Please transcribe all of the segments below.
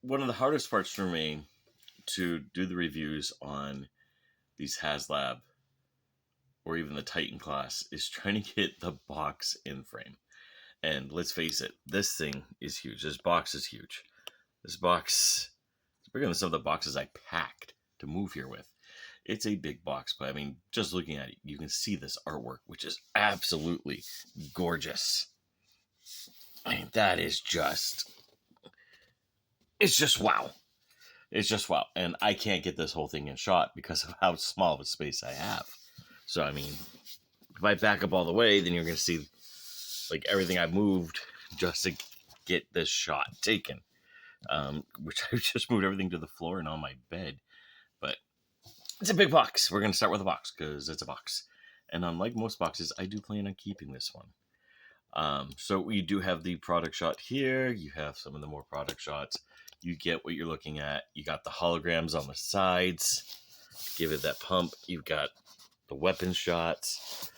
one of the hardest parts for me to do the reviews on these Haslab or even the Titan class is trying to get the box in frame. And let's face it, this thing is huge. This box is huge. This box is bigger than some of the boxes I packed to move here with. It's a big box, but I mean, just looking at it, you can see this artwork, which is absolutely gorgeous. I mean, that is just, it's just wow. It's just wow. And I can't get this whole thing in shot because of how small of a space I have. So, I mean, if I back up all the way, then you're going to see like everything I've moved just to get this shot taken. Which I just moved everything to the floor and on my bed. But it's a big box. We're going to start with a box because it's a box. And unlike most boxes, I do plan on keeping this one. So we do have the product shot here. You have some of the more product shots. You get what you're looking at. You got the holograms on the sides. Give it that pump. You've got the weapon shots.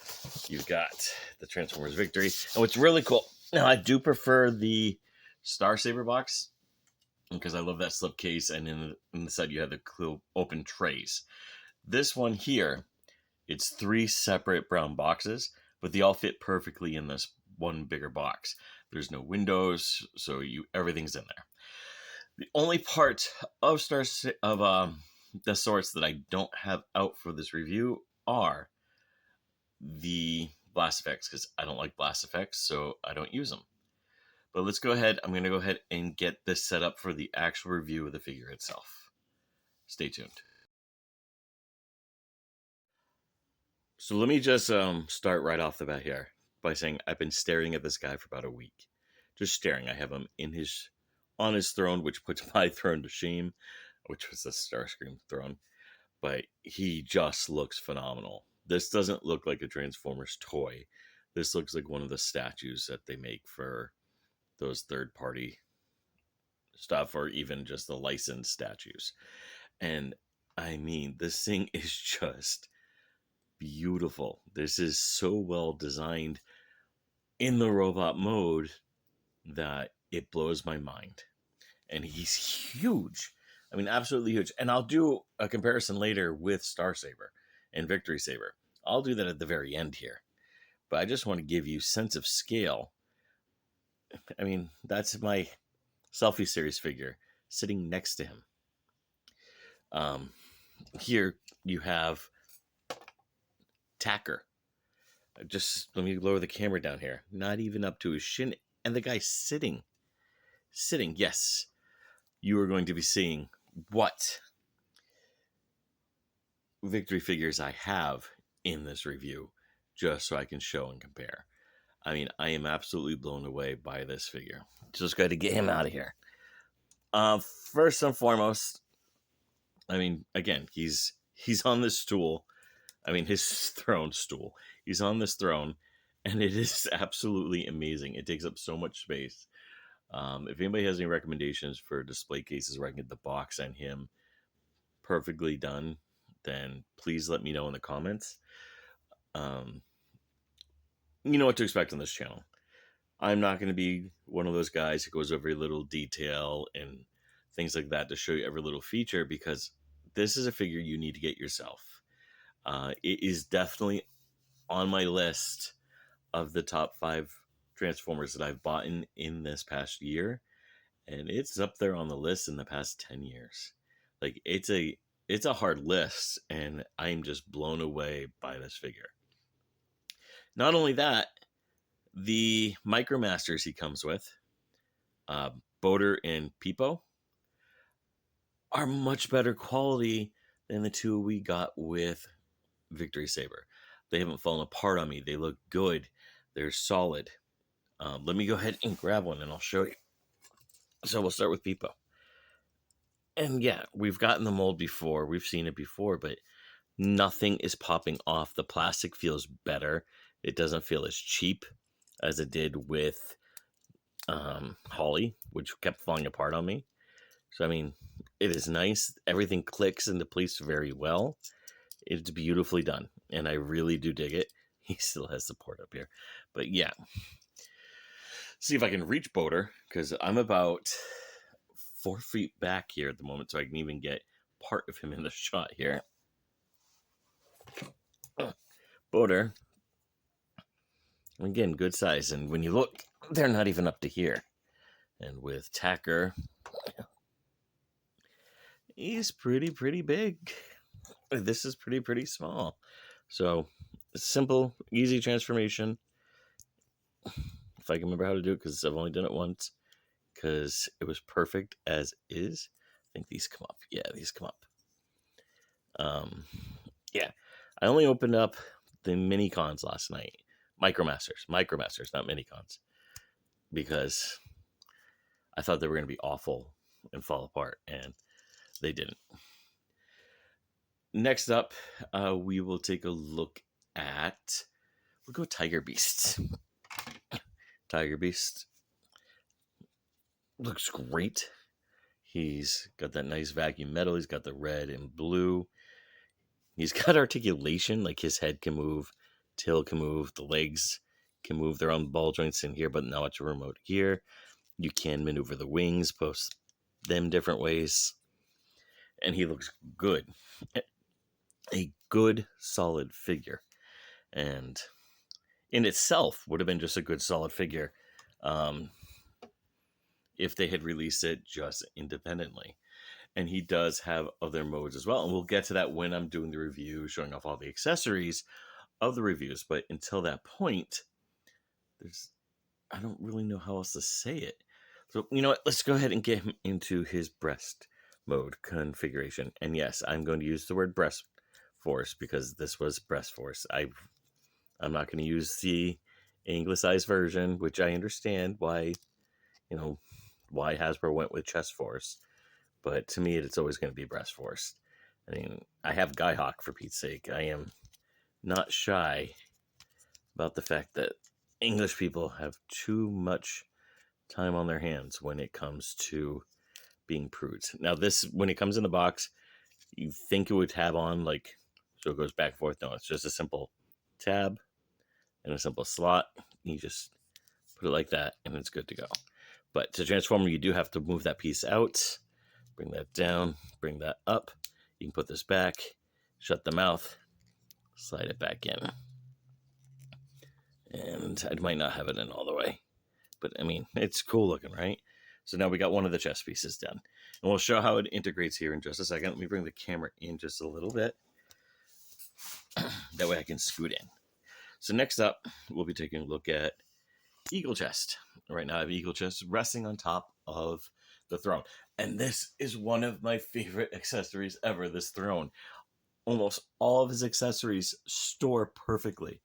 You've got the Transformers Victory. And what's really cool, now I do prefer the Star Saber box because I love that slipcase, and in the side you have the cool open trays. This one here, it's 3 separate brown boxes, but they all fit perfectly in this one bigger box. There's no windows, so everything's in there. The only part of Deathsaurus that I don't have out for this review are the blast effects, because I don't like blast effects, so I don't use them. But let's go ahead. I'm going to go ahead and get this set up for the actual review of the figure itself. Stay tuned. So let me just start right off the bat here by saying I've been staring at this guy for about a week. Just staring. I have him on his throne, which puts my throne to shame, which was the Starscream throne. But he just looks phenomenal. This doesn't look like a Transformers toy. This looks like one of the statues that they make for those third-party stuff, or even just the licensed statues. And I mean, this thing is just beautiful. This is so well designed in the robot mode that it blows my mind. And he's huge. I mean, absolutely huge. And I'll do a comparison later with Star Saber and Victory Saber. I'll do that at the very end here. But I just want to give you sense of scale. I mean, that's my selfie series figure sitting next to him. Here you have Tacker. Just let me lower the camera down here. Not even up to his shin. And the guy's sitting. Yes. You are going to be seeing what Victory figures I have in this review, just so I can show and compare. I mean, I am absolutely blown away by this figure. Just got to get him out of here. First and foremost, I mean, again, he's on this stool. I mean, his throne stool. He's on this throne, and it is absolutely amazing. It takes up so much space. If anybody has any recommendations for display cases where I can get the box and him perfectly done, then please let me know in the comments. You know what to expect on this channel. I'm not going to be one of those guys who goes over every little detail and things like that to show you every little feature, because this is a figure you need to get yourself. It is definitely on my list of the top 5 Transformers that I've bought in this past year, and it's up there on the list in the past 10 years. Like, it's a hard list, and I'm just blown away by this figure. Not only that, the Micromasters he comes with, Boater and Pipo, are much better quality than the 2 we got with Victory Saber. They haven't fallen apart on me. They look good. They're solid. Let me go ahead and grab one and I'll show you. So we'll start with Pipo. And yeah, we've gotten the mold before. We've seen it before, but nothing is popping off. The plastic feels better. It doesn't feel as cheap as it did with Holly, which kept falling apart on me. So, I mean, it is nice. Everything clicks into place very well. It's beautifully done, and I really do dig it. He still has support up here. But yeah. See if I can reach Boater, because I'm about 4 feet back here at the moment, so I can even get part of him in the shot here. Boater, again, good size, and when you look, they're not even up to here. And with Tacker, he's pretty big. This is pretty small. So, simple, easy transformation. If I can remember how to do it, because I've only done it once, because it was perfect as is. I think these come up. Yeah, these come up. Yeah, I only opened up the mini cons last night. Micromasters, not mini cons, because I thought they were going to be awful and fall apart, and they didn't. Next up, we will take a look at, we'll go Tiger Beast. Tiger Beast looks great. He's got that nice vacuum metal. He's got the red and blue. He's got articulation, like his head can move, tail can move, the legs can move their own ball joints in here, but not much remote here. You can maneuver the wings, post them different ways. And he looks good. A good, solid figure. And in itself would have been just a good, solid figure if they had released it just independently. And he does have other modes as well. And we'll get to that when I'm doing the review, showing off all the accessories of the reviews. But until that point, I don't really know how else to say it. So, you know what? Let's go ahead and get him into his breast mode configuration. And yes, I'm going to use the word breast force because this was breast force. I'm not going to use the anglicized version, which I understand why Hasbro went with chest force. But to me, it's always going to be breast force. I mean, I have Guy-Hawk, for Pete's sake. I am not shy about the fact that English people have too much time on their hands when it comes to being prudes. Now, this, when it comes in the box, you think it would tab on, like, so it goes back and forth. No, it's just a simple tab and a simple slot. You just put it like that, and it's good to go. But to transform, you do have to move that piece out. Bring that down, bring that up. You can put this back, shut the mouth, slide it back in. And I might not have it in all the way. But, I mean, it's cool looking, right? So now we got one of the chest pieces done. And we'll show how it integrates here in just a second. Let me bring the camera in just a little bit. That way I can scoot in. So next up, we'll be taking a look at Eagle Chest. Right now I have Eagle Chest resting on top of the throne. And this is one of my favorite accessories ever, this throne. Almost all of his accessories store perfectly.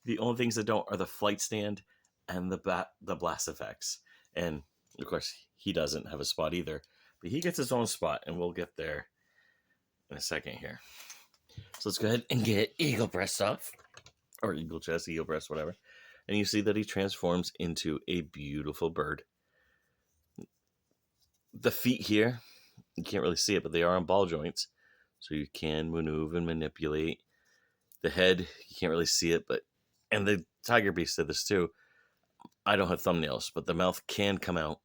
The only things that don't are the flight stand and the blast effects. And, of course, he doesn't have a spot either. But he gets his own spot, and we'll get there in a second here. So let's go ahead and get Eagle Breast off. Or Eagle Chest, Eagle Breast, whatever. And you see that he transforms into a beautiful bird. The feet here, you can't really see it, but they are on ball joints. So you can maneuver and manipulate. The head, you can't really see it, and the Tiger Beast did this too. I don't have thumbnails, but the mouth can come out.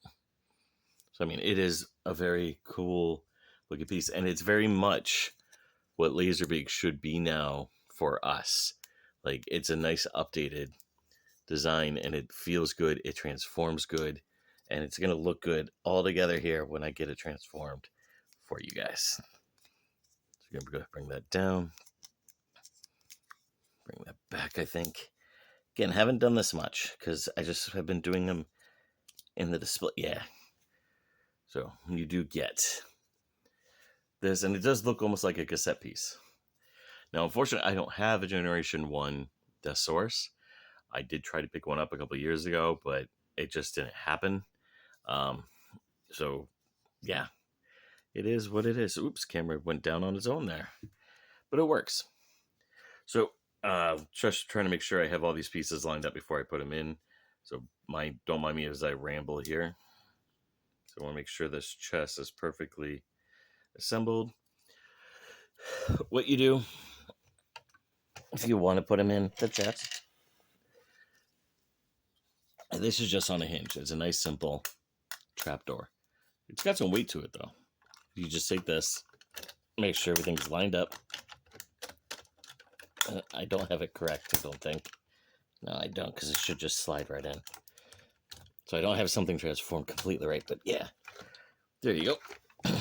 So, I mean, it is a very cool looking piece. And it's very much what Laserbeak should be now for us. Like, it's a nice updated design, and it feels good. It transforms good. And it's going to look good all together here when I get it transformed for you guys. So I'm going to bring that down. Bring that back, I think. Again, haven't done this much because I just have been doing them in the display. Yeah. So you do get this, and it does look almost like a cassette piece. Now, unfortunately, I don't have a Generation 1 Deathsaurus. I did try to pick one up a couple of years ago, but it just didn't happen. So, yeah, it is what it is. Oops, camera went down on its own there. But it works. So, just trying to make sure I have all these pieces lined up before I put them in. So, don't mind me as I ramble here. So, I want to make sure this chest is perfectly assembled. What you do, if you want to put them in the chest, this is just on a hinge. It's a nice, simple trapdoor. It's got some weight to it, though. You just take this, make sure everything's lined up. I don't have it correct, I don't think. No, I don't, because it should just slide right in. So I don't have something transformed completely right, but yeah. There you go.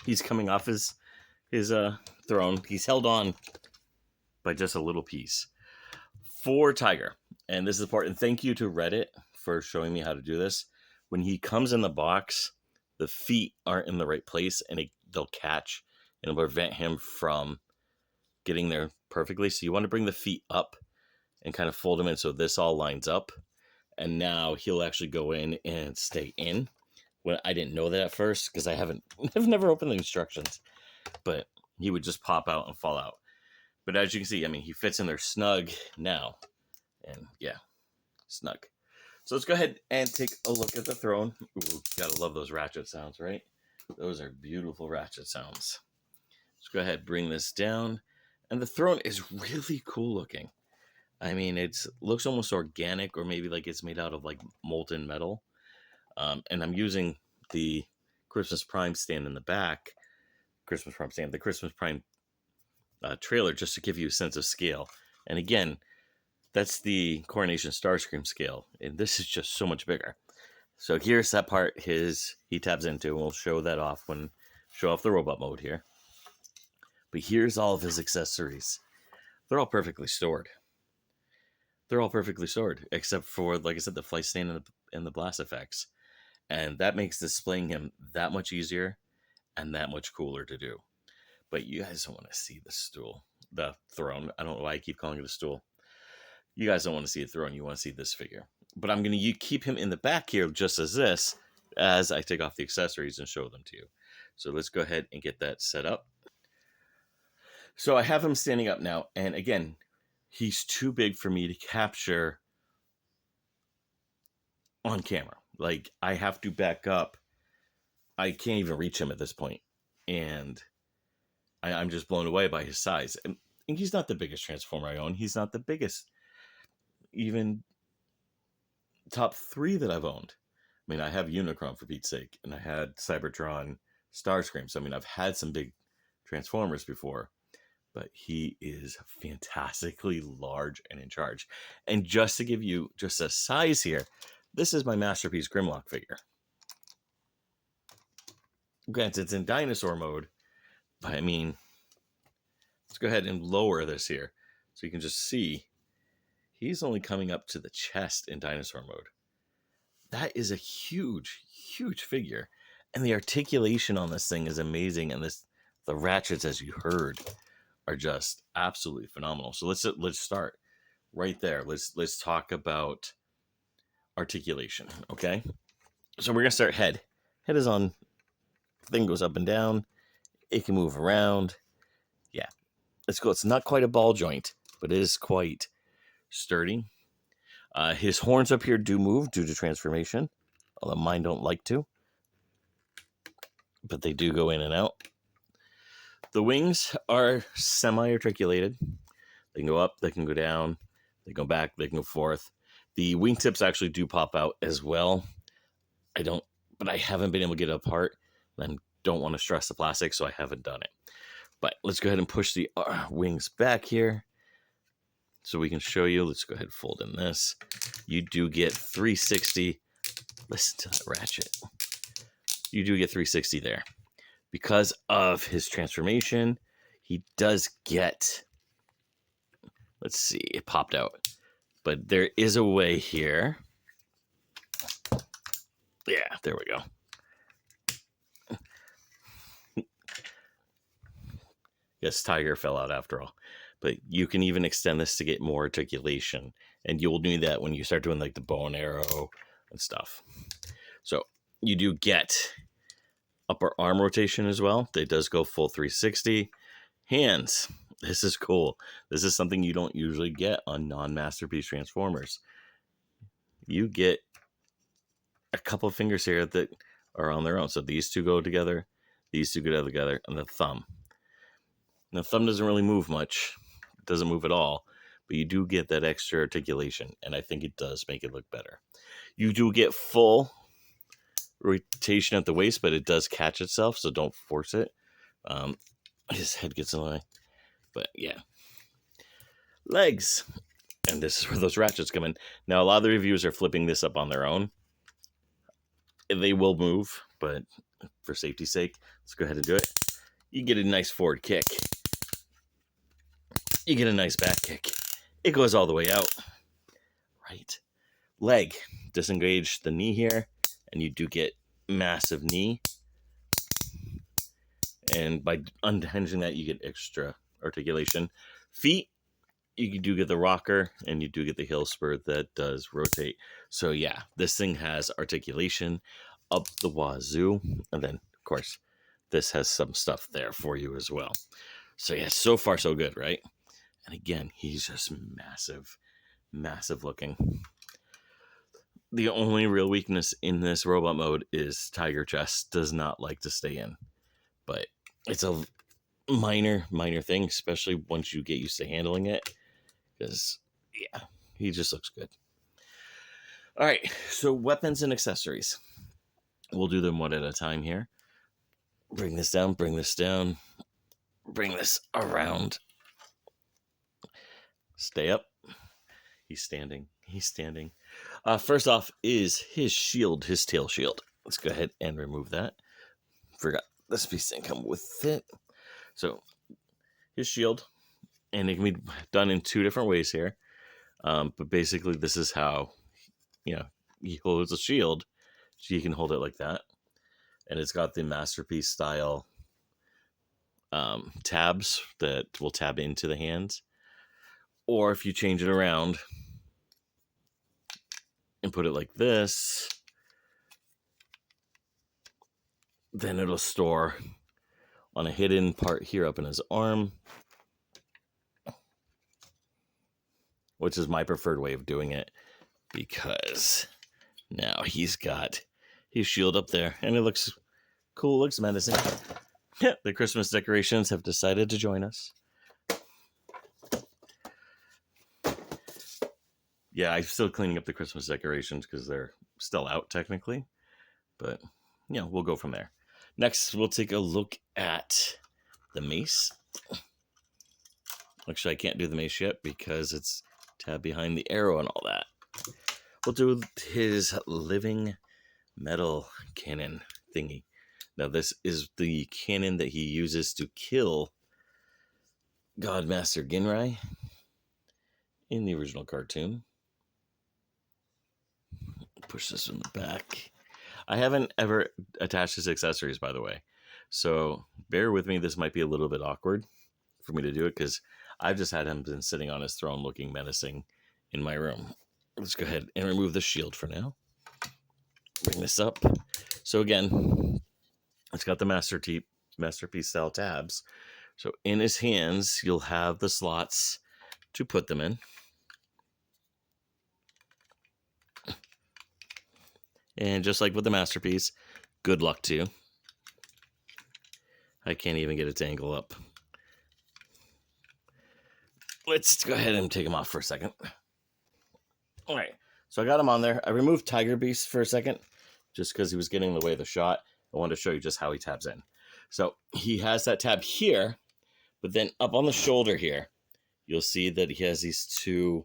He's coming off his throne. He's held on by just a little piece. For Tiger, and this is important, thank you to rhte for showing me how to do this. When he comes in the box, the feet aren't in the right place, and they'll catch, and it'll prevent him from getting there perfectly. So you want to bring the feet up and kind of fold them in so this all lines up. And now he'll actually go in and stay in. Well, I didn't know that at first because I've never opened the instructions, but he would just pop out and fall out. But as you can see, I mean, he fits in there snug now. And yeah, snug. So let's go ahead and take a look at the throne. Ooh, gotta love those ratchet sounds, right? Those are beautiful ratchet sounds. Let's go ahead and bring this down. And the throne is really cool looking. I mean, it looks almost organic, or maybe like it's made out of like molten metal. And I'm using the Christmas Prime stand in the back. The Christmas Prime trailer, just to give you a sense of scale. And again, that's the Coronation Starscream scale. And this is just so much bigger. So here's that part he tabs into, and we'll show that off show off the robot mode here. But here's all of his accessories. They're all perfectly stored. Except for, like I said, the flight stand and the blast effects. And that makes displaying him that much easier and that much cooler to do. But you guys don't want to see the throne. I don't know why I keep calling it a stool. You guys don't want to see a throne. You want to see this figure. But I'm going to keep him in the back here just as I take off the accessories and show them to you. So let's go ahead and get that set up. So I have him standing up now. And again, he's too big for me to capture on camera. Like, I have to back up. I can't even reach him at this point. And I'm just blown away by his size. And he's not the biggest Transformer I own. He's not the biggest, even top 3 that I've owned. I mean, I have Unicron, for Pete's sake, and I had Cybertron, Starscream. So, I mean, I've had some big Transformers before, but he is fantastically large and in charge. And just to give you just a size here, this is my Masterpiece Grimlock figure. Granted, it's in dinosaur mode, but I mean, let's go ahead and lower this here so you can just see he's only coming up to the chest in dinosaur mode. That is a huge, huge figure. And the articulation on this thing is amazing. And the ratchets, as you heard, are just absolutely phenomenal. So let's start right there. Let's talk about articulation, okay? So we're gonna start head. Head is on, thing goes up and down. It can move around. Yeah, let's go. It's not quite a ball joint, but it is quite sturdy. His horns up here do move due to transformation, although mine don't like to, but they do go in and out. The wings are semi-articulated. They can go up, they can go down, they go back, they can go forth. The wingtips actually do pop out as well. But I haven't been able to get it apart, and don't want to stress the plastic, so I haven't done it. But let's go ahead and push the wings back here so we can show you. Let's go ahead and fold in this. You do get 360. Listen to that ratchet. You do get 360 there. Because of his transformation, he does get, let's see, it popped out. But there is a way here. Yeah, there we go. Yes, Tiger fell out after all. But you can even extend this to get more articulation. And you'll need that when you start doing like the bow and arrow and stuff. So you do get upper arm rotation as well. It does go full 360. Hands. This is cool. This is something you don't usually get on non-Masterpiece Transformers. You get a couple of fingers here that are on their own. So these two go together. These two go together. And the thumb. Now, the thumb doesn't really move much. It doesn't move at all. But you do get that extra articulation. And I think it does make it look better. You do get full rotation at the waist, but it does catch itself, so don't force it. His head gets in the way. But yeah. Legs. And this is where those ratchets come in. Now, a lot of the reviews are flipping this up on their own. They will move, but for safety's sake, let's go ahead and do it. You get a nice forward kick. You get a nice back kick. It goes all the way out. Right. Leg. Disengage the knee here, and you do get massive knee. And by unhinging that, you get extra articulation. Feet. You do get the rocker, and you do get the heel spur that does rotate. So yeah, this thing has articulation up the wazoo. And then, of course, this has some stuff there for you as well. So yeah, so far so good, right? And again, he's just massive, massive looking. The only real weakness in this robot mode is Tiger Chest does not like to stay in. But it's a minor thing, especially once you get used to handling it. Because, yeah, he just looks good. All right, so weapons and accessories. We'll do them one at a time here. Bring this down, bring this down. Bring this around. Stay up. He's standing. He's standing. First off is his shield, his tail shield. Let's go ahead and remove that. Forgot this piece didn't come with it. So, his shield. And it can be done in two different ways here. But basically, this is how, he holds a shield. So you can hold it like that. And it's got the masterpiece style tabs that will tab into the hands. Or if you change it around and put it like this, then it'll store on a hidden part here up in his arm, which is my preferred way of doing it, because now he's got his shield up there, and it looks cool, looks menacing. Yeah, the Christmas decorations have decided to join us. Yeah, I'm still cleaning up the Christmas decorations because they're still out technically, but we'll go from there. Next, we'll take a look at the mace. Actually, I can't do the mace yet because it's tab behind the arrow and all that. We'll do his living metal cannon thingy. Now, this is the cannon that he uses to kill Godmaster Ginrai in the original cartoon. Push this in the back. I haven't ever attached his accessories, by the way. So bear with me. This might be a little bit awkward for me to do it because I've just had him been sitting on his throne looking menacing in my room. Let's go ahead and remove the shield for now. Bring this up. So again, it's got the masterpiece style tabs. So in his hands, you'll have the slots to put them in. And just like with the masterpiece, good luck to you. I can't even get it to angle up. Let's go ahead and take him off for a second. All right, so I got him on there. I removed Tiger Beast for a second, just because he was getting in the way of the shot. I wanted to show you just how he tabs in. So he has that tab here, but then up on the shoulder here, you'll see that he has these two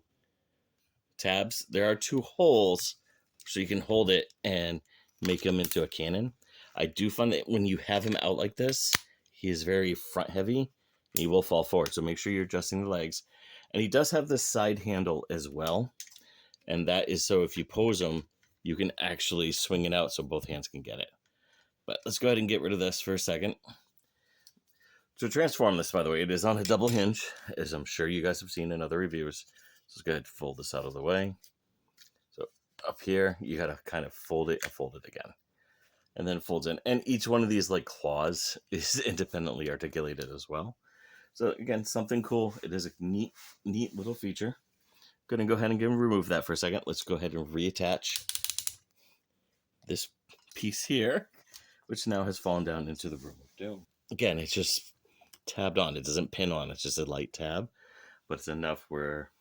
tabs. There are two holes, so you can hold it and make him into a cannon. I do find that when you have him out like this, he is very front heavy, and he will fall forward. So make sure you're adjusting the legs. And he does have this side handle as well. And that is so if you pose him, you can actually swing it out so both hands can get it. But let's go ahead and get rid of this for a second. To transform this, by the way, it is on a double hinge, as I'm sure you guys have seen in other reviews. So let's go ahead and fold this out of the way. So up here, you got to kind of fold it and fold it again. And then it folds in. And each one of these like claws is independently articulated as well. So again, something cool. It is a neat little feature. Going to go ahead and remove that for a second. Let's go ahead and reattach this piece here, which now has fallen down into the room of doom. Again, it's just tabbed on. It doesn't pin on. It's just a light tab, but it's enough where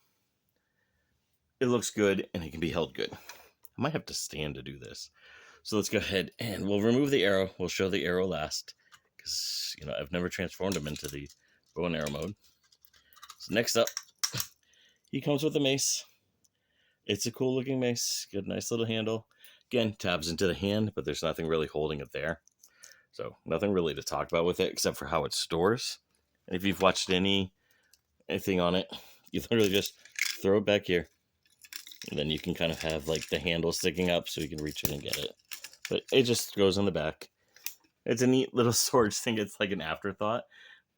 it looks good and it can be held good. I might have to stand to do this. So let's go ahead and we'll remove the arrow. We'll show the arrow last because, you know, I've never transformed him into the bow and arrow mode. So next up, he comes with a mace. It's a cool looking mace. Got a nice little handle. Again, tabs into the hand, but there's nothing really holding it there. So nothing really to talk about with it except for how it stores. And if you've watched anything on it, you literally just throw it back here. And then you can kind of have like the handle sticking up so you can reach in and get it. But it just goes on the back. It's a neat little storage thing. It's like an afterthought,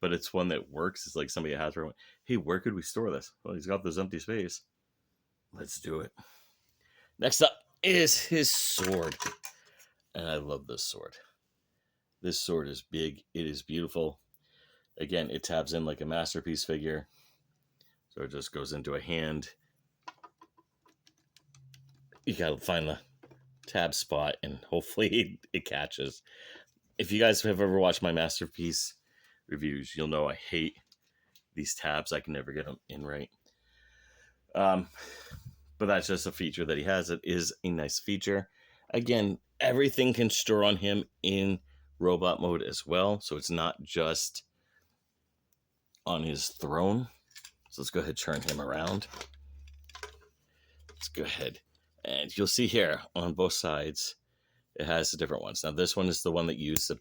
but it's one that works. It's like somebody has went, hey, where could we store this? Well, he's got this empty space. Let's do it. Next up is his sword. And I love this sword. This sword is big. It is beautiful. Again, it tabs in like a masterpiece figure. So it just goes into a hand. You gotta find the tab spot and hopefully it catches. If you guys have ever watched my masterpiece reviews, you'll know I hate these tabs. I can never get them in right. But that's just a feature that he has. It is a nice feature. Again, everything can store on him in robot mode as well. So it's not just on his throne. So let's go ahead and turn him around. Let's go ahead. And you'll see here on both sides, it has the different ones. Now this one is the one that you use to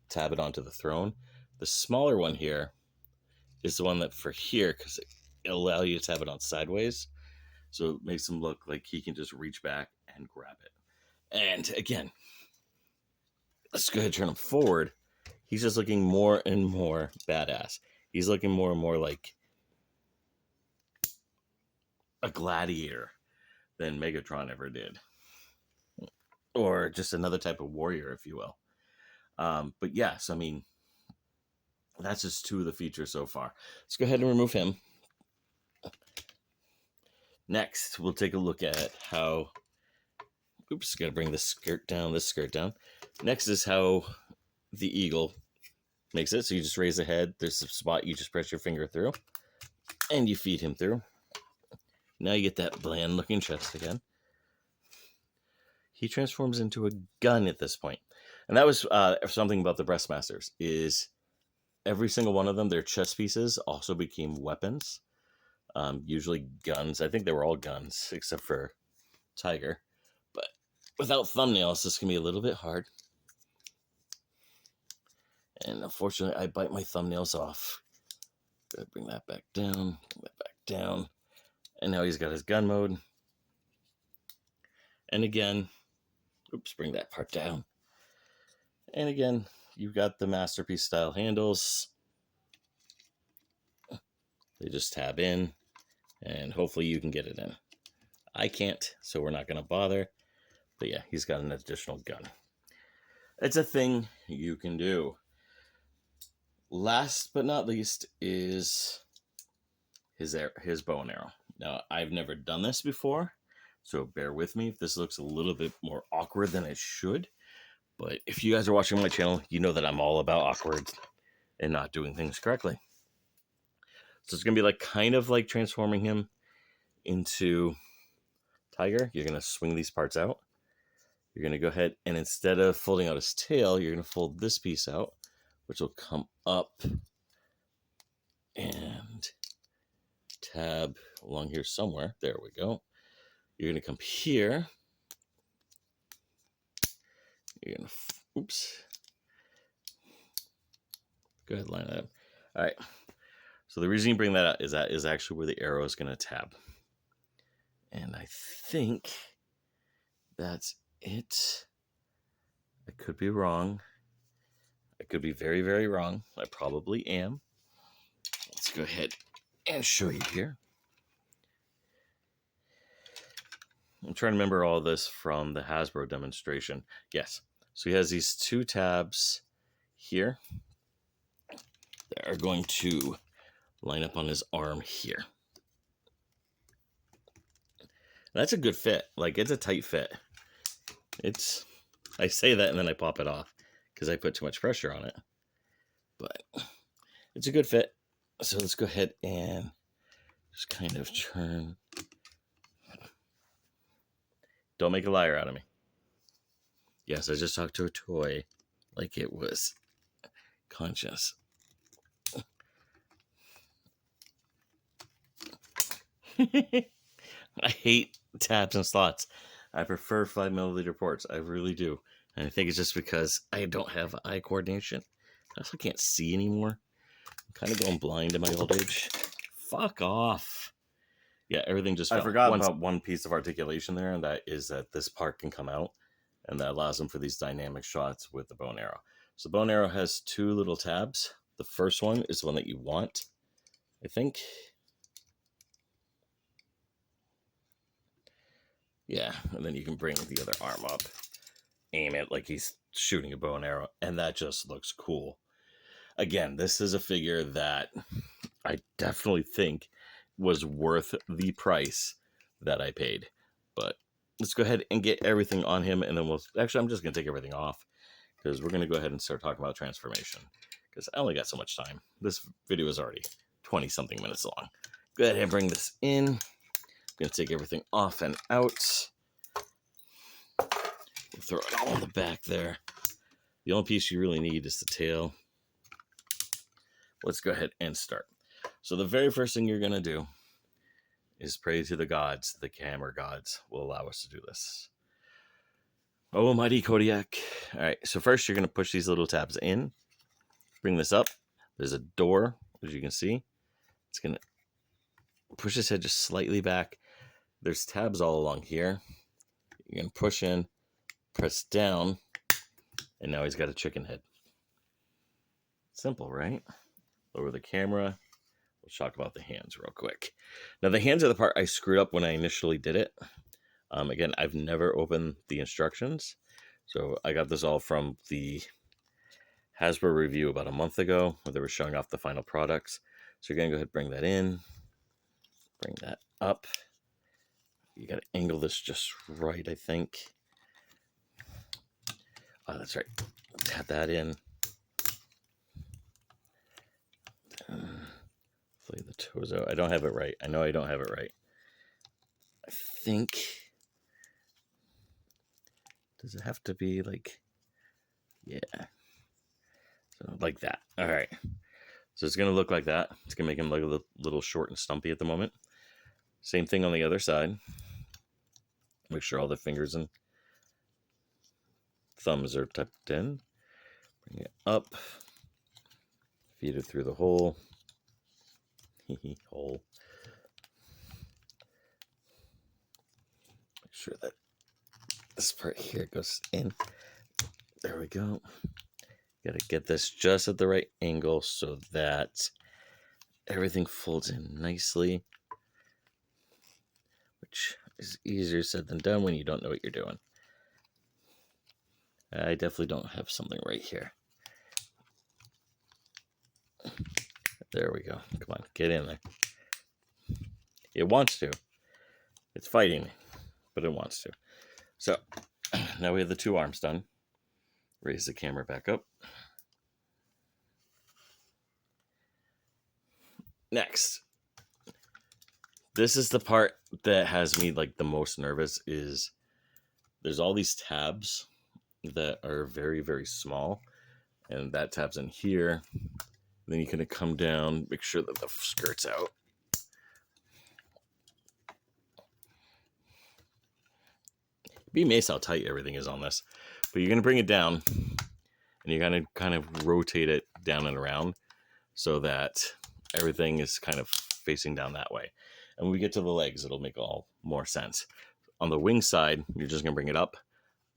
tab it onto the throne. The smaller one here is the one that for here, because it'll allow you to tab it on sideways. So it makes him look like he can just reach back and grab it. And again, let's go ahead and turn him forward. He's just looking more and more badass. He's looking more and more like a gladiator than Megatron ever did. Or just another type of warrior, if you will. But yes, I mean, that's just two of the features so far. Let's go ahead and remove him. Next, we'll take a look at how... Oops, gotta bring this skirt down. Next is how the eagle makes it. So you just raise the head. There's a spot you just press your finger through. And you feed him through. Now you get that bland looking chest again. He transforms into a gun at this point. And that was something about the Breastmasters, is every single one of them, their chest pieces also became weapons. Usually guns. I think they were all guns, except for Tiger. But without thumbnails, this can be a little bit hard. And unfortunately, I bite my thumbnails off. Gotta bring that back down. And now he's got his gun mode. And again, oops, bring that part down. And again, you've got the masterpiece style handles. They just tab in, and hopefully you can get it in. I can't, so we're not going to bother. But yeah, he's got an additional gun. It's a thing you can do. Last but not least is his bow and arrow. Now, I've never done this before, so bear with me if this looks a little bit more awkward than it should. But if you guys are watching my channel, you know that I'm all about awkward and not doing things correctly. So it's going to be like kind of like transforming him into Tiger. You're going to swing these parts out. You're going to go ahead and instead of folding out his tail, you're going to fold this piece out, which will come up and tab along here somewhere. There we go. You're going to come here. You're going to, oops. Go ahead, line that up. All right. So the reason you bring that up is that is actually where the arrow is going to tab. And I think that's it. I could be wrong. I could be very, very wrong. I probably am. Let's go ahead and show you here. I'm trying to remember all this from the Hasbro demonstration. Yes. So he has these two tabs here that are going to line up on his arm here. That's a good fit. Like, it's a tight fit. I say that and then I pop it off because I put too much pressure on it. But it's a good fit. So let's go ahead and just kind of turn. Don't make a liar out of me. Yes, I just talked to a toy like it was conscious. I hate tabs and slots. I prefer 5 milliliter ports. I really do. And I think it's just because I don't have eye coordination. I also can't see anymore. I'm kind of going blind in my old age. Fuck off. Yeah, everything just fell. I forgot about one piece of articulation there, and that is that this part can come out, and that allows them for these dynamic shots with the bow and arrow. So the bow and arrow has 2 little tabs. The first one is the one that you want, I think. Yeah, and then you can bring the other arm up, aim it like he's shooting a bow and arrow, and that just looks cool. Again, this is a figure that I definitely think was worth the price that I paid. But let's go ahead and get everything on him, and then actually, I'm just going to take everything off, because we're going to go ahead and start talking about transformation, because I only got so much time. This video is already 20-something minutes long. Go ahead and bring this in. I'm going to take everything off and out. We'll throw it all in the back there. The only piece you really need is the tail. Let's go ahead and start. So the very first thing you're going to do is pray to the gods. The camera gods will allow us to do this. Oh, mighty Kodiak. All right, so first you're going to push these little tabs in. Bring this up. There's a door, as you can see. It's going to push his head just slightly back. There's tabs all along here. You're going to push in, press down, and now he's got a chicken head. Simple, right? Lower the camera. We'll talk about the hands real quick. Now, the hands are the part I screwed up when I initially did it. Again, I've never opened the instructions. So I got this all from the Hasbro review about a month ago, where they were showing off the final products. So you're going to go ahead and bring that in. Bring that up. You got to angle this just right, I think. Oh, that's right. Tap that in. Play the toes out. I don't have it right. I know I don't have it right. I think. Does it have to be like. Yeah. So like that. All right. So it's going to look like that. It's going to make him look a little short and stumpy at the moment. Same thing on the other side. Make sure all the fingers and thumbs are tucked in. Bring it up. Feed it through the hole. Hole. Make sure that this part here goes in. There we go. Got to get this just at the right angle so that everything folds in nicely, which is easier said than done when you don't know what you're doing. I definitely don't have something right here. There we go. Come on, get in there. It wants to. It's fighting me, but it wants to. So now we have the 2 arms done. Raise the camera back up. Next, this is the part that has me like the most nervous. Is there's all these tabs that are very, very small, and that tab's in here. Then you're going to come down, make sure that the skirt's out. Be amazed how tight everything is on this. But you're going to bring it down, and you're going to kind of rotate it down and around so that everything is kind of facing down that way. And when we get to the legs, it'll make all more sense. On the wing side, you're just going to bring it up.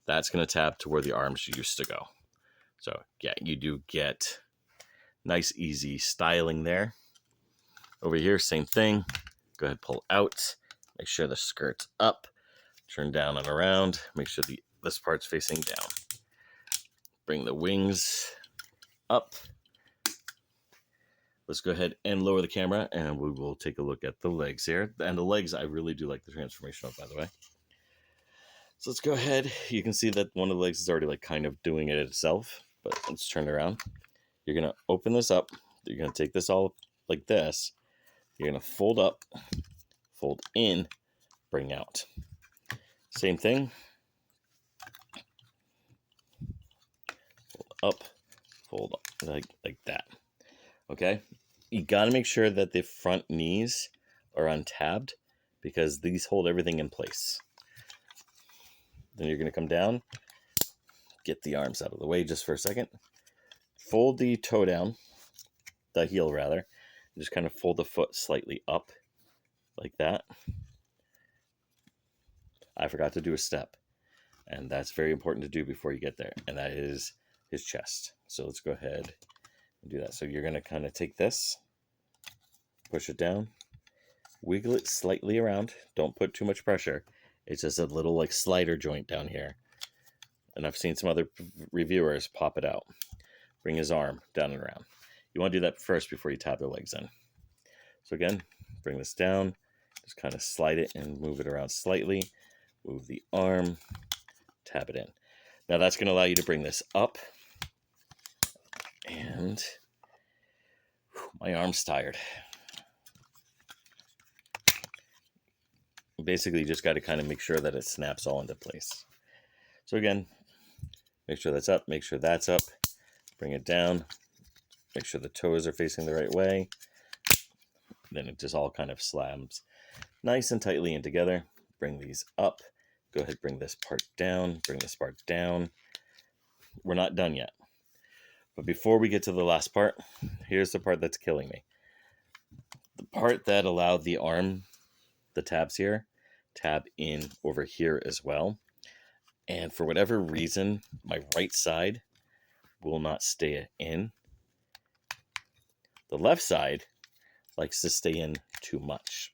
That's going to tap to where the arms used to go. So, yeah, you do get nice, easy styling there. Over here, same thing. Go ahead, pull out. Make sure the skirt's up. Turn down and around. Make sure this part's facing down. Bring the wings up. Let's go ahead and lower the camera, and we will take a look at the legs here. And the legs, I really do like the transformation of, by the way. So let's go ahead. You can see that one of the legs is already like kind of doing it itself, but let's turn it around. You're going to open this up. You're going to take this all like this. You're going to fold up, fold in, bring out. Same thing. up, fold up, like that. Okay? You got to make sure that the front knees are untabbed because these hold everything in place. Then you're going to come down, get the arms out of the way just for a second. Fold the toe down, the heel rather. Just kind of fold the foot slightly up like that. I forgot to do a step, and that's very important to do before you get there, and that is his chest. So let's go ahead and do that. So you're going to kind of take this, push it down, wiggle it slightly around. Don't put too much pressure. It's just a little like slider joint down here. And I've seen some other reviewers pop it out. Bring his arm down and around. You want to do that first before you tab the legs in. So again, bring this down, just kind of slide it and move it around slightly. Move the arm, tab it in. Now that's going to allow you to bring this up. And my arm's tired. Basically, you just got to kind of make sure that it snaps all into place. So again, make sure that's up, make sure that's up, bring it down, make sure the toes are facing the right way. Then it just all kind of slams nice and tightly in together. Bring these up. Go ahead, bring this part down, bring this part down. We're not done yet. But before we get to the last part, here's the part that's killing me. The part that allowed the arm, the tabs here, tab in over here as well. And for whatever reason, my right side will not stay in. The left side likes to stay in too much.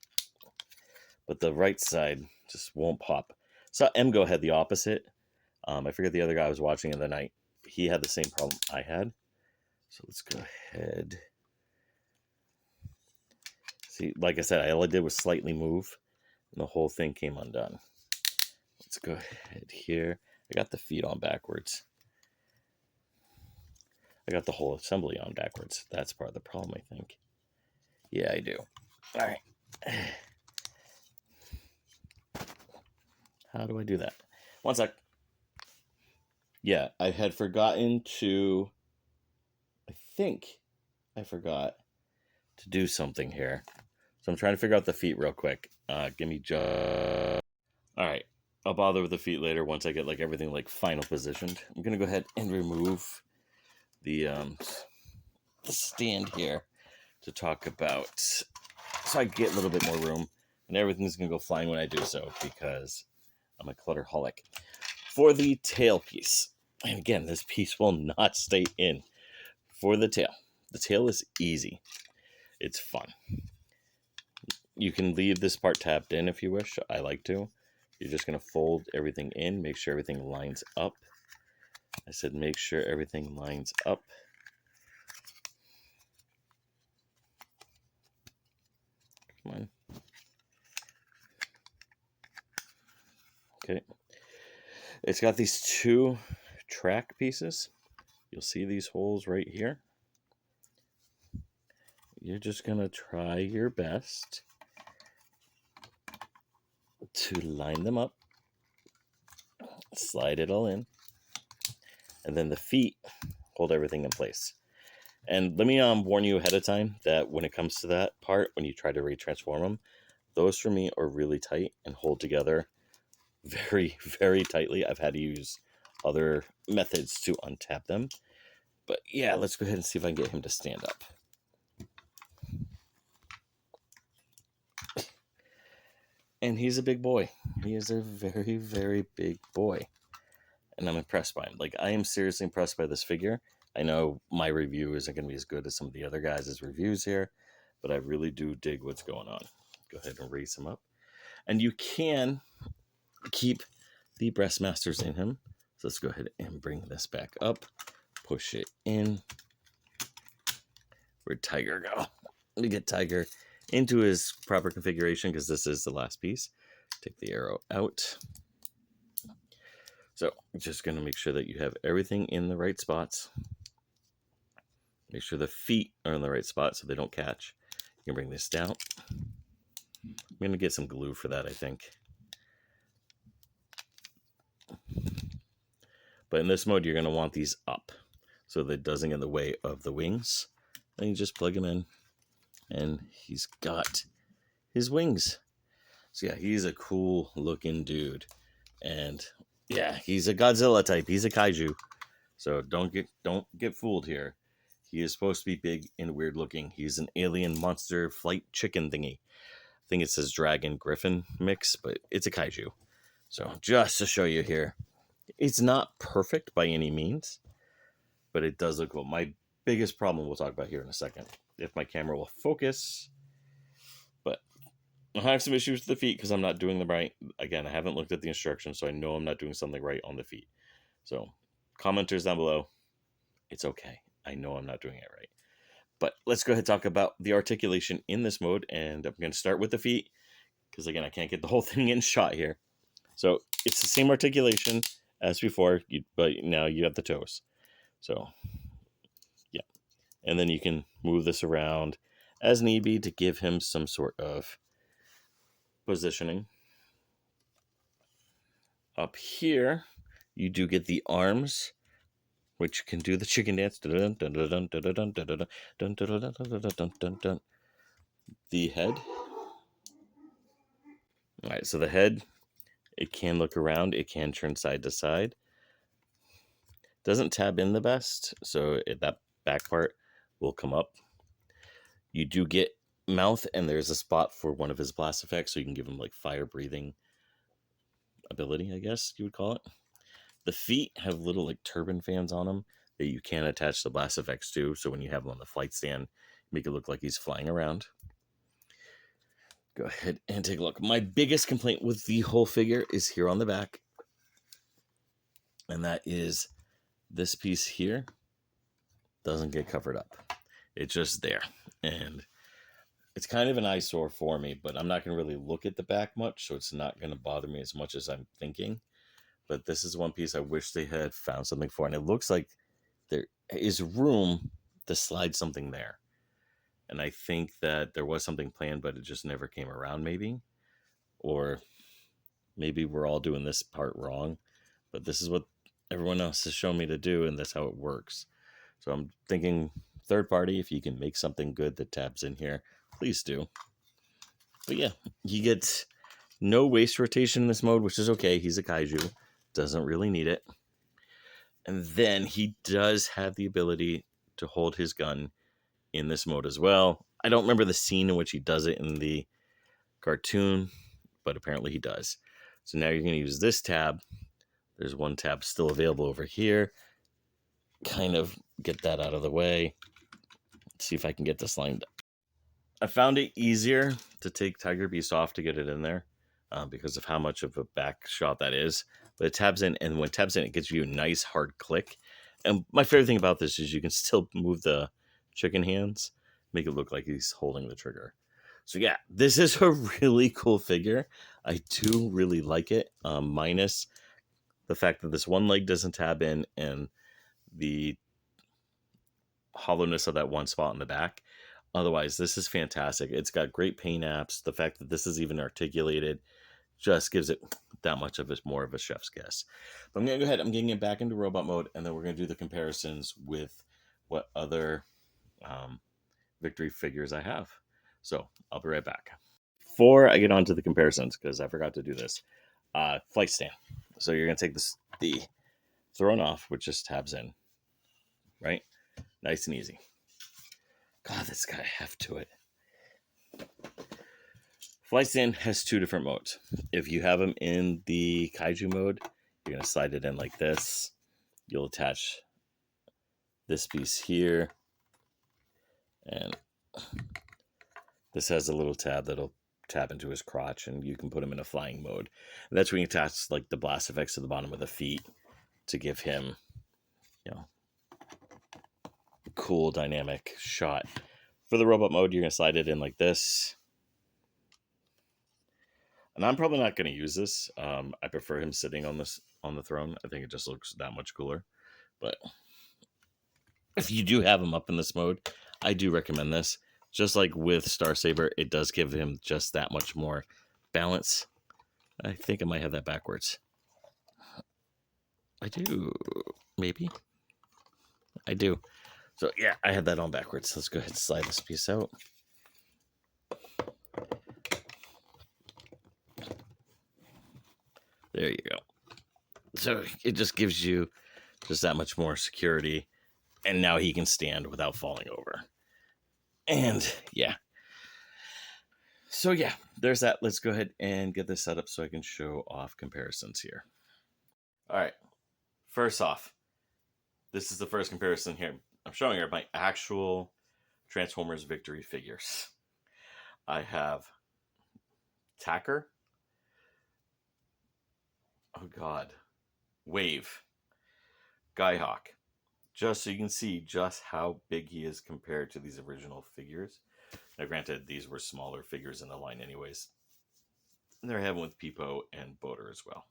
But the right side just won't pop. So Emgo had the opposite. I forget the other guy I was watching in the night. He had the same problem I had. So let's go ahead. See, like I said, all I did was slightly move, and the whole thing came undone. Let's go ahead here. I got the feet on backwards. I got the whole assembly on backwards. That's part of the problem, I think. Yeah, I do. All right. How do I do that? One sec. Yeah, I had forgotten to... I think I forgot to do something here. So I'm trying to figure out the feet real quick. Give me just... Alright, I'll bother with the feet later once I get like everything like final positioned. I'm going to go ahead and remove the stand here to talk about... So I get a little bit more room. And everything's going to go flying when I do so because I'm a clutterholic. For the tail piece, and again, this piece will not stay in. For the tail is easy. It's fun. You can leave this part tabbed in if you wish. I like to. You're just going to fold everything in, make sure everything lines up. I said make sure everything lines up. Come on. Okay. It's got these two track pieces. You'll see these holes right here. You're just going to try your best to line them up. Slide it all in. And then the feet hold everything in place. And let me warn you ahead of time that when it comes to that part, when you try to retransform them, those for me are really tight and hold together very, very tightly. I've had to use other methods to untap them. But yeah, let's go ahead and see if I can get him to stand up. And he's a big boy. He is a very, very big boy. And I'm impressed by him. Like, I am seriously impressed by this figure. I know my review isn't going to be as good as some of the other guys' reviews here, but I really do dig what's going on. Go ahead and raise him up. And you can keep the breast masters in him. So let's go ahead and bring this back up. Push it in. Where'd Tiger go? Let me get Tiger into his proper configuration because this is the last piece. Take the arrow out. So I'm just going to make sure that you have everything in the right spots. Make sure the feet are in the right spot so they don't catch. You can bring this down. I'm going to get some glue for that, I think. But in this mode, you're going to want these up. so that it doesn't get in the way of the wings. Then you just plug him in, and he's got his wings. So yeah, he's a cool looking dude. And yeah, he's a Godzilla type. He's a kaiju. So don't get fooled here. He is supposed to be big and weird looking. He's an alien monster flight chicken thingy. I think it says dragon griffin mix, but it's a kaiju. So just to show you here, it's not perfect by any means, but it does look cool. My biggest problem we'll talk about here in a second, if my camera will focus. But I have some issues with the feet because I'm not doing them right. Again, I haven't looked at the instructions, so I know I'm not doing something right on the feet. So commenters down below, it's okay. I know I'm not doing it right. But let's go ahead and talk about the articulation in this mode. And I'm going to start with the feet because, again, I can't get the whole thing in shot here. So it's the same articulation as before, but now you have the toes. So, yeah. And then you can move this around as need be to give him some sort of positioning. Up here, you do get the arms, which can do the chicken dance. The head. All right, so the head, it can look around. It can turn side to side. Doesn't tab in the best, so that back part will come up. You do get mouth, and there's a spot for one of his blast effects, so you can give him like fire breathing ability, I guess you would call it. The feet have little like turbine fans on them that you can attach the blast effects to, so when you have him on the flight stand, make it look like he's flying around. Go ahead and take a look. My biggest complaint with the whole figure is here on the back, and that is this piece here doesn't get covered up. It's just there, and it's kind of an eyesore for me, but I'm not going to really look at the back much, so it's not going to bother me as much as I'm thinking. But this is one piece I wish they had found something for, and it looks like there is room to slide something there. And I think that there was something planned, but it just never came around, maybe. Or maybe we're all doing this part wrong, but this is what everyone else has shown me to do, and that's how it works. So I'm thinking third party, if you can make something good that tabs in here, please do. But yeah, he gets no waist rotation in this mode, which is okay. He's a kaiju. Doesn't really need it. And then he does have the ability to hold his gun in this mode as well. I don't remember the scene in which he does it in the cartoon, but apparently he does. So now you're going to use this tab. There's one tab still available over here. Kind of get that out of the way. Let's see if I can get this lined up. I found it easier to take Tiger Beast off to get it in there because of how much of a back shot that is. But it tabs in, and when it tabs in, it gives you a nice hard click. And my favorite thing about this is you can still move the chicken hands, make it look like he's holding the trigger. So yeah, this is a really cool figure. I do really like it, minus the fact that this one leg doesn't tab in and the hollowness of that one spot in the back. Otherwise, this is fantastic. It's got great paint apps. The fact that this is even articulated just gives it that much of more of a chef's kiss. But I'm going to go ahead. I'm getting it back into robot mode, and then we're going to do the comparisons with what other victory figures I have. So I'll be right back. Before I get on to the comparisons, because I forgot to do this, flight stand. So you're going to take the thrown off, which just tabs in, right? Nice and easy. God, this got a heft to it. Flight stand has two different modes. If you have them in the kaiju mode, you're going to slide it in like this. You'll attach this piece here. And this has a little tab that'll tab into his crotch, and you can put him in a flying mode. And that's when you attach like the blast effects to the bottom of the feet to give him, you know, a cool dynamic shot. For the robot mode, you're going to slide it in like this. And I'm probably not going to use this. I prefer him sitting on the throne. I think it just looks that much cooler. But if you do have him up in this mode, I do recommend this. Just like with Star Saber, it does give him just that much more balance. I think I might have that backwards. I do. Maybe. I do. So yeah, I had that on backwards. Let's go ahead and slide this piece out. There you go. So it just gives you just that much more security. And now he can stand without falling over. And yeah. So yeah, there's that. Let's go ahead and get this set up so I can show off comparisons here. All right. First off, this is the first comparison here. I'm showing her my actual Transformers Victory figures. I have Tacker. Oh God. Wave. Skyhawk. Just so you can see just how big he is compared to these original figures. Now granted, these were smaller figures in the line anyways. And they're having with Pipo and Boater as well.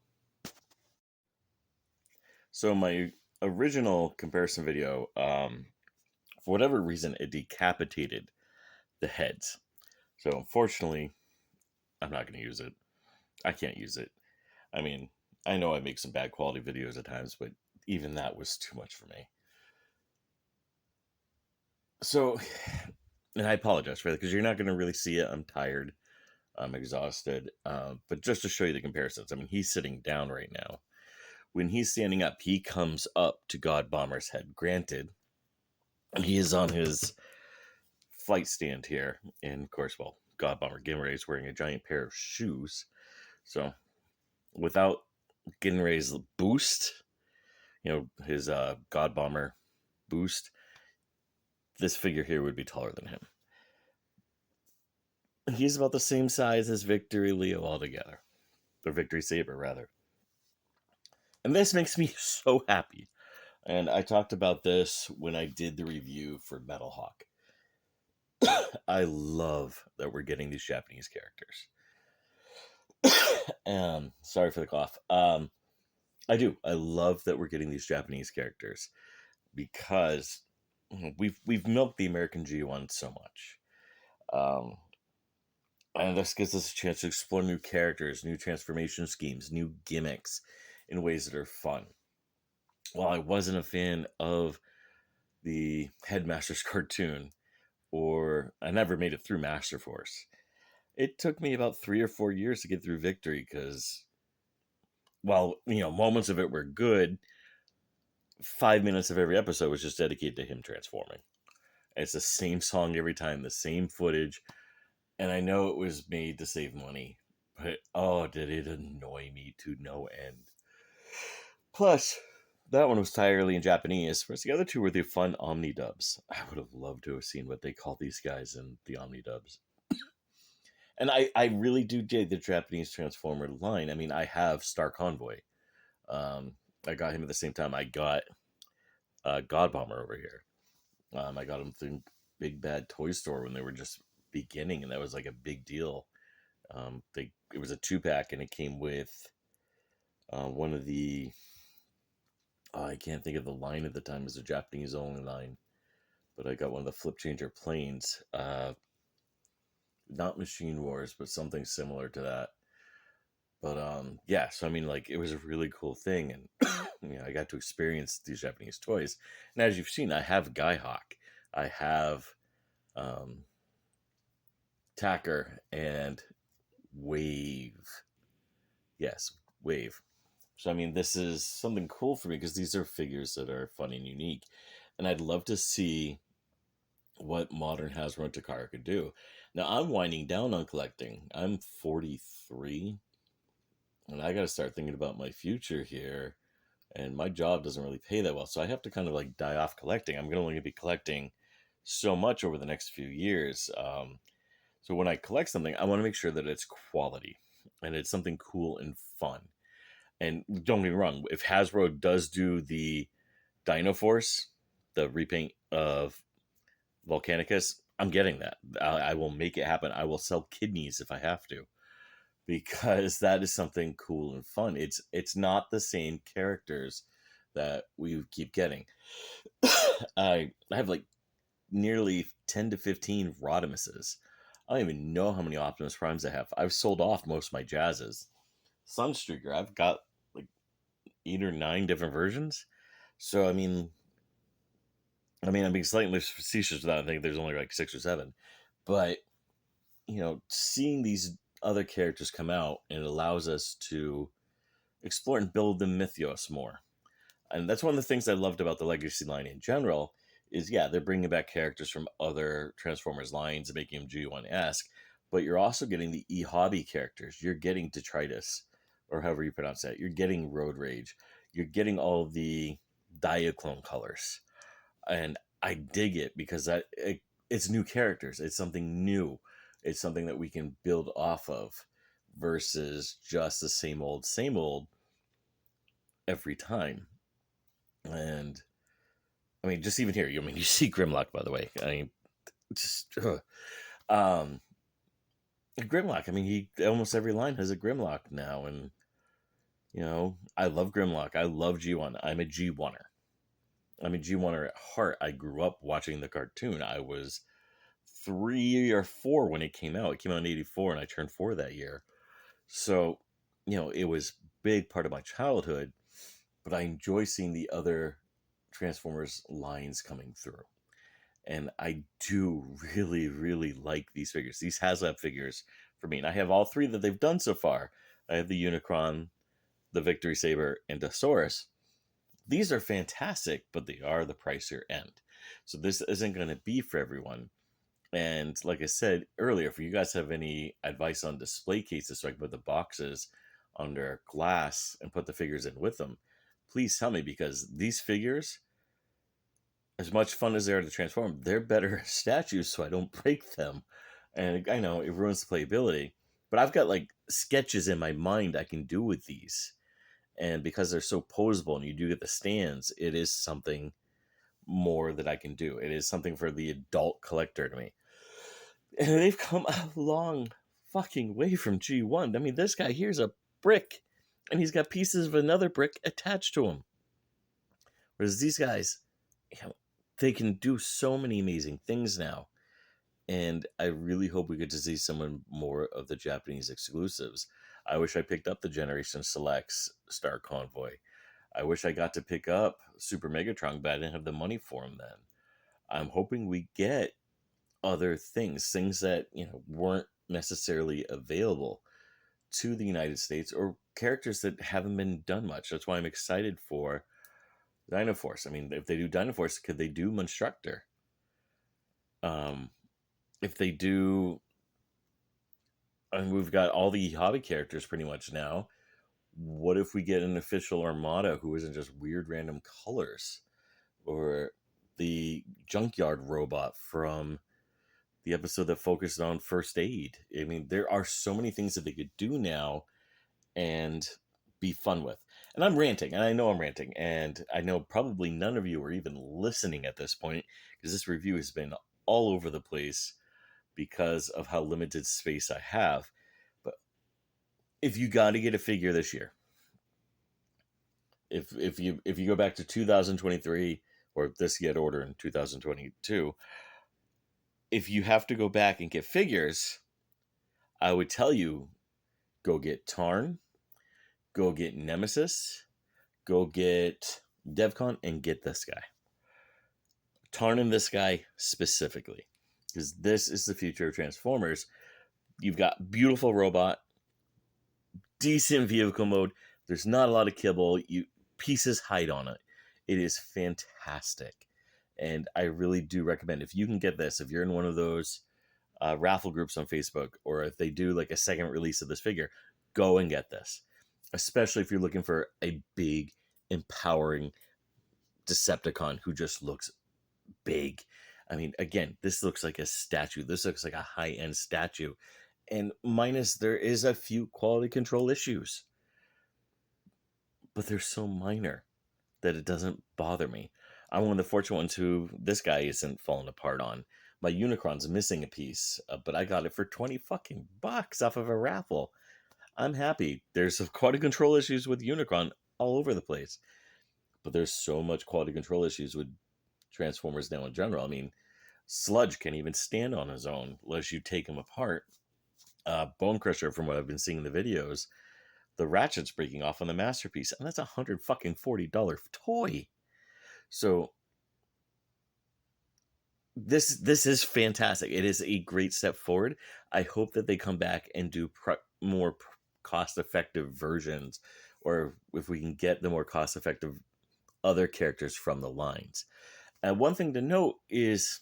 So my original comparison video, for whatever reason, it decapitated the heads. So unfortunately, I'm not going to use it. I can't use it. I mean, I know I make some bad quality videos at times, but even that was too much for me. So, and I apologize for that because you're not going to really see it. I'm tired. I'm exhausted. But just to show you the comparisons, I mean, he's sitting down right now. When he's standing up, he comes up to Godbomber's head. Granted, he is on his flight stand here. And of course, well, Godbomber Ginrai is wearing a giant pair of shoes. So without Ginrai's boost, you know, his Godbomber boost, this figure here would be taller than him. He's about the same size as Victory Leo altogether. Or Victory Saber, rather. And this makes me so happy. And I talked about this when I did the review for Metal Hawk. I love that we're getting these Japanese characters. Sorry for the cough. I do. I love that we're getting these Japanese characters because we've milked the American G1 so much. And this gives us a chance to explore new characters, new transformation schemes, new gimmicks in ways that are fun. While I wasn't a fan of the Headmasters cartoon, or I never made it through Master Force, it took me about 3 or 4 years to get through Victory because, while, you know, moments of it were good, 5 minutes of every episode was just dedicated to him transforming. It's the same song every time, the same footage. And I know it was made to save money, but oh, did it annoy me to no end. Plus, that one was entirely in Japanese, whereas the other two were the fun omnidubs. I would have loved to have seen what they call these guys in the omnidubs. And I really do dig the Japanese Transformer line. I mean, I have Star Convoy. I got him at the same time I got Godbomber over here. I got him through Big Bad Toy Store when they were just beginning, and that was like a big deal. It was a 2-pack, and it came with one of the I can't think of the line at the time. It was a Japanese only line, but I got one of the Flip Changer planes, not Machine Wars, but something similar to that. But yeah, so I mean, like, it was a really cool thing, and you know, I got to experience these Japanese toys. And as you've seen, I have Skyhawk, I have Tacker, and Wave. Yes, Wave. So I mean, this is something cool for me because these are figures that are fun and unique, and I'd love to see what modern Hasbro and Takara could do. Now I'm winding down on collecting. I'm 43, and I got to start thinking about my future here. And my job doesn't really pay that well, so I have to kind of like die off collecting. I'm only going to be collecting so much over the next few years. So when I collect something, I want to make sure that it's quality and it's something cool and fun. And don't get me wrong, if Hasbro does do the Dino Force, the repaint of Volcanicus, I'm getting that. I will make it happen. I will sell kidneys if I have to, because that is something cool and fun. It's not the same characters that we keep getting. I have like nearly 10 to 15 Rodimuses. I don't even know how many Optimus Primes I have. I've sold off most of my Jazzes. Sunstreaker, I've got 8 or 9 different versions. So I mean, I mean, I'm being slightly facetious with that. I think there's only like 6 or 7. But, seeing these other characters come out, and it allows us to explore and build the mythos more. And that's one of the things I loved about the Legacy line in general is, yeah, they're bringing back characters from other Transformers lines and making them G1-esque, but you're also getting the e-hobby characters. You're getting Detritus, or however you pronounce that. You're getting Road Rage. You're getting all the Diaclone colors. And I dig it because it's new characters. It's something new. It's something that we can build off of versus just the same old every time. And I mean, just even here, you see Grimlock, by the way. I mean, just um, Grimlock. I mean, he almost every line has a Grimlock now, and I love Grimlock. I love G1. I'm a G1er. I'm a G1er at heart. I grew up watching the cartoon. I was 3 or 4 when it came out. It came out in '84, and I turned 4 that year. So, it was a big part of my childhood. But I enjoy seeing the other Transformers lines coming through. And I do really, really like these figures. These Haslab figures for me. And I have all 3 that they've done so far. I have the Unicron, the Victory Saber, and Deathsaurus. These are fantastic, but they are the pricier end. So this isn't going to be for everyone. And like I said earlier, if you guys have any advice on display cases so I can put the boxes under glass and put the figures in with them, please tell me, because these figures, as much fun as they are to transform, they're better statues so I don't break them. And I know it ruins the playability, but I've got like sketches in my mind I can do with these. And because they're so posable and you do get the stands, it is something more that I can do. It is something for the adult collector to me. And they've come a long fucking way from G1. I mean, this guy here's a brick, and he's got pieces of another brick attached to him. Whereas these guys, they can do so many amazing things now. And I really hope we get to see some more of the Japanese exclusives. I wish I picked up the Generation Selects Star Convoy. I wish I got to pick up Super Megatron, but I didn't have the money for him then. I'm hoping we get other things that, weren't necessarily available to the United States, or characters that haven't been done much. That's why I'm excited for Dynaforce. I mean, if they do Dynaforce, could they do Monstructor? If they do, and we've got all the hobby characters pretty much now, what if we get an official Armada who isn't just weird random colors? Or the Junkyard robot from the episode that focused on first aid. I mean, there are so many things that they could do now and be fun with. And I'm ranting, and I know I'm ranting, and I know probably none of you are even listening at this point, because this review has been all over the place because of how limited space I have. But if you got to get a figure this year, if you go back to 2023, or this get order in 2022, if you have to go back and get figures, I would tell you, go get Tarn, go get Nemesis, go get DevCon, and get this guy. Tarn and this guy specifically, because this is the future of Transformers. You've got beautiful robot, decent vehicle mode. There's not a lot of kibble. Pieces hide on it. It is fantastic. And I really do recommend, if you can get this, if you're in one of those raffle groups on Facebook, or if they do like a second release of this figure, go and get this. Especially if you're looking for a big, empowering Decepticon who just looks big. I mean, again, this looks like a statue. This looks like a high-end statue. And there is a few quality control issues, but they're so minor that it doesn't bother me. I'm one of the fortunate ones who this guy isn't falling apart on. My Unicron's missing a piece, but I got it for $20 fucking bucks off of a raffle. I'm happy. There's some quality control issues with Unicron all over the place, but there's so much quality control issues with Transformers now in general. I mean, Sludge can't even stand on his own unless you take him apart. Bone Crusher, from what I've been seeing in the videos, the ratchet's breaking off on the Masterpiece, and that's $140 toy. So this is fantastic. It is a great step forward. I hope that they come back and do more cost-effective versions, or if we can get the more cost-effective other characters from the lines. And one thing to note is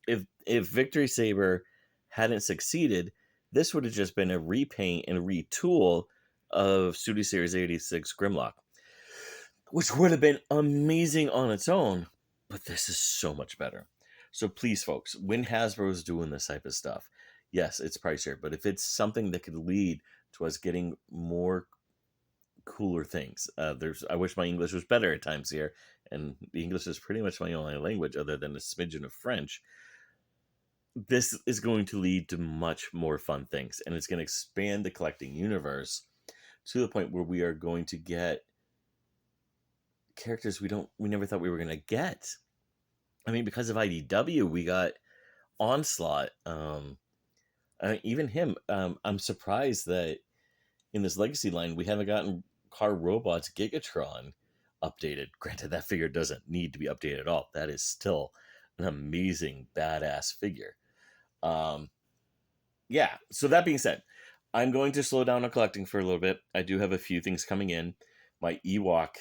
if Victory Saber hadn't succeeded, this would have just been a repaint and retool of Studio Series 86 Grimlock, which would have been amazing on its own, but this is so much better. So please, folks, when Hasbro is doing this type of stuff, yes, it's pricier, but if it's something that could lead to us getting more cooler things, I wish my English was better at times here, and the English is pretty much my only language other than a smidgen of French. This is going to lead to much more fun things, and it's going to expand the collecting universe to the point where we are going to get characters we never thought we were going to get. I mean, because of IDW, we got Onslaught. Even him. I'm surprised that in this Legacy line we haven't gotten Car Robots Gigatron updated. Granted, that figure doesn't need to be updated at all. That is still an amazing, badass figure. Yeah. So that being said, I'm going to slow down on collecting for a little bit. I do have a few things coming in. My Ewok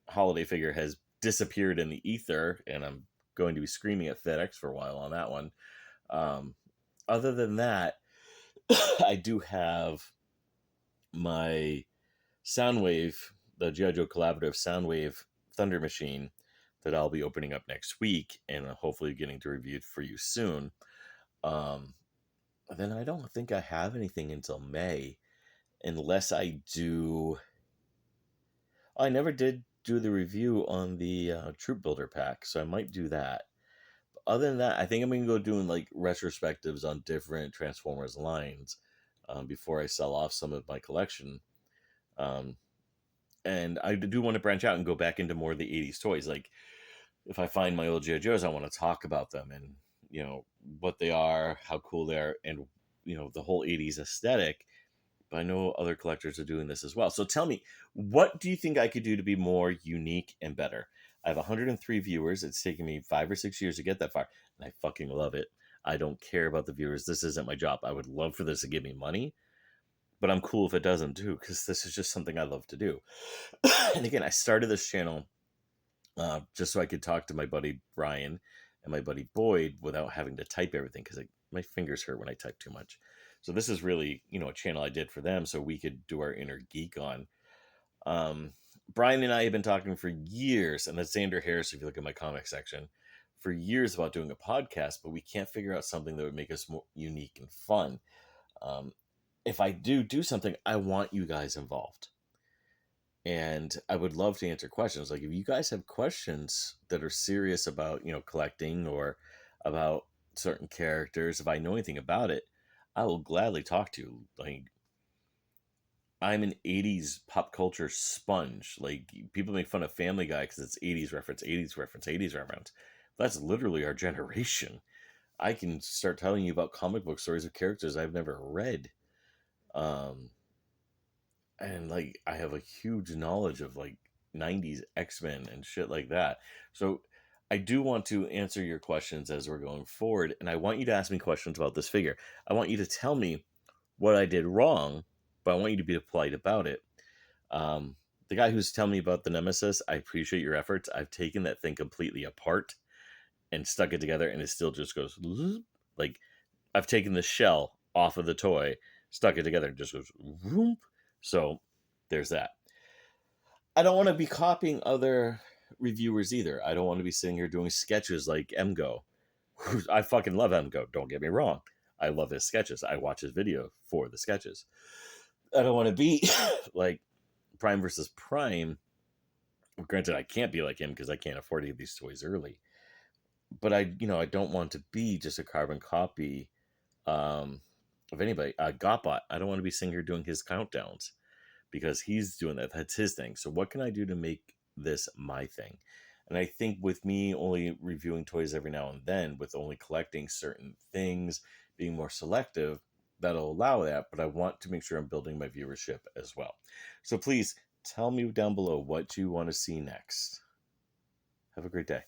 holiday figure has disappeared in the ether, and I'm going to be screaming at FedEx for a while on that one. Other than that, I do have my Soundwave, the G.I. Joe Collaborative Soundwave Thunder Machine that I'll be opening up next week and hopefully getting to review for you soon. Then I don't think I have anything until May, unless I do. I never did do the review on the Troop Builder pack, so I might do that. But other than that, I think I'm going to go doing like retrospectives on different Transformers lines before I sell off some of my collection. And I do want to branch out and go back into more of the 80s toys. Like, if I find my old G.I. Joes, I want to talk about them and, what they are, how cool they are, and, the whole 80s aesthetic. But I know other collectors are doing this as well. So tell me, what do you think I could do to be more unique and better? I have 103 viewers. It's taken me 5 or 6 years to get that far, and I fucking love it. I don't care about the viewers. This isn't my job. I would love for this to give me money, but I'm cool if it doesn't too, because this is just something I love to do. And again, I started this channel just so I could talk to my buddy Brian and my buddy Boyd without having to type everything, because my fingers hurt when I type too much. So this is really, a channel I did for them so we could do our inner geek on. Brian and I have been talking for years, and that's Xander Harris, if you look at my comic section, for years about doing a podcast, but we can't figure out something that would make us more unique and fun. If I do something, I want you guys involved. And I would love to answer questions. Like, if you guys have questions that are serious about, collecting or about certain characters, if I know anything about it, I will gladly talk to you. Like, I'm an 80s pop culture sponge. Like, people make fun of Family Guy because it's 80s reference, 80s reference, 80s reference. That's literally our generation. I can start telling you about comic book stories of characters I've never read. And like, I have a huge knowledge of like 90s X-Men and shit like that. So I do want to answer your questions as we're going forward, and I want you to ask me questions about this figure. I want you to tell me what I did wrong, but I want you to be polite about it. The guy who's telling me about the Nemesis, I appreciate your efforts. I've taken that thing completely apart and stuck it together, and it still just goes like, I've taken the shell off of the toy, stuck it together, and just goes whoop. So there's that. I don't want to be copying other reviewers either. I don't want to be sitting here doing sketches like Emgo. I fucking love Emgo, don't get me wrong. I love his sketches. I watch his video for the sketches. I don't want to be like Prime versus Prime. Granted, I can't be like him because I can't afford to get these toys early. But I don't want to be just a carbon copy of anybody. Godbot, I don't want to be sitting here doing his countdowns because he's doing that. That's his thing. So what can I do to make this my thing? And I think with me only reviewing toys every now and then, with only collecting certain things, being more selective, that'll allow that. But I want to make sure I'm building my viewership as well. So please tell me down below what you want to see next. Have a great day.